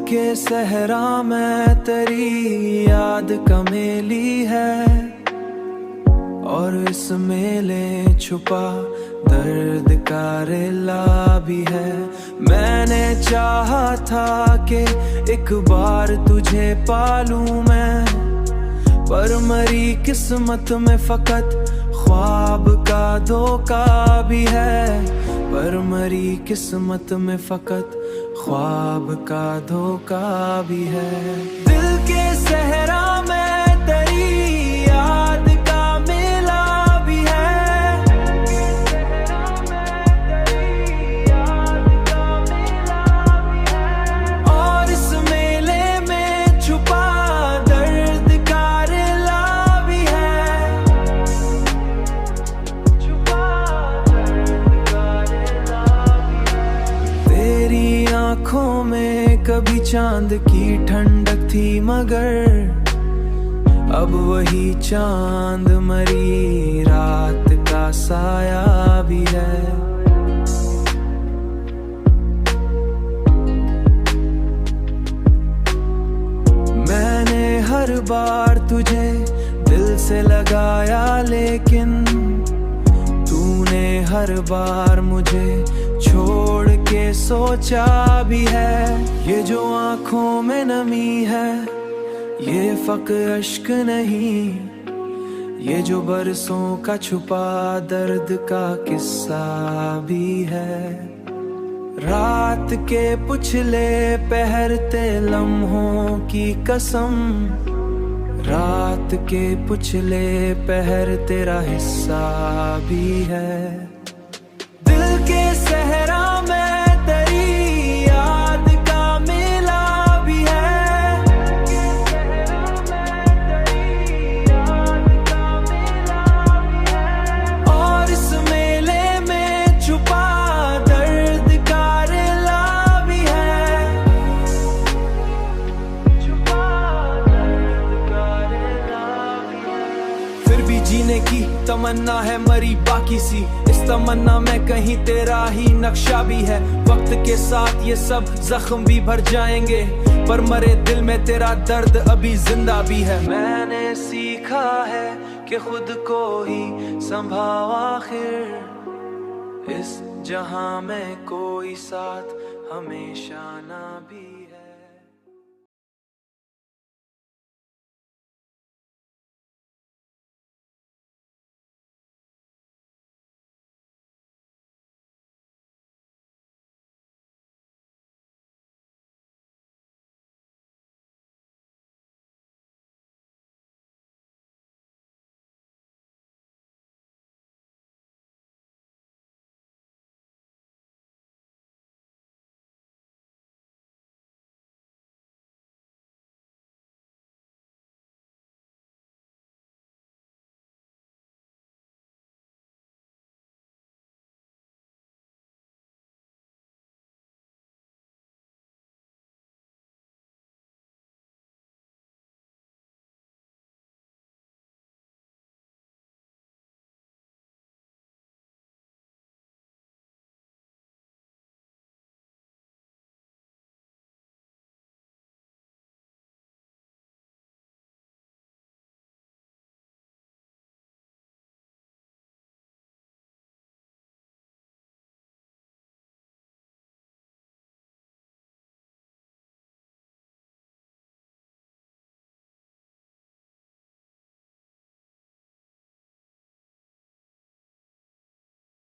के सहरा में तेरी याद का मेली है, और इस मेले छुपा दर्द का रेला भी है। मैंने चाहा था कि एक बार तुझे पालूं मैं, पर मरी किस्मत में फकत ख्वाब का धोखा भी है। पर मरी किस्मत में फकत ख्वाब का धोखा भी है। दिल के सहरा में तेरी याद का मेला भी है, और इस मेले में छुपा दर्द का रेला भी है। तेरी आँखों में कभी चांद की ठंडक थी, मगर अब वही चांद मरी रात का साया भी है। मैंने हर बार तुझे दिल से लगाया, लेकिन तूने हर बार मुझे छोड़ के सोचा भी है। ये जो आँखों में नमी है, ये फक्र अश्क नहीं, ये जो बरसों का छुपा दर्द का किस्सा भी है। रात के पुछले पहरते लम्हों की कसम, रात के पुछले पहर तेरा हिस्सा भी है। दिल के सहरा में तेरी याद का मेला भी है, और इस मेले में छुपा दर्द का रेला भी है। फिर भी जीने की तमन्ना है मरी बाकी सी, इस तमन्ना में कहीं तेरा ही नक्शा भी है। वक्त के साथ ये सब जख्म भी भर जाएंगे, पर मरे दिल में तेरा दर्द अभी जिंदा भी है। मैंने सीखा है कि खुद को ही संभालो, आखिर इस जहां में कोई साथ हमेशा ना भी।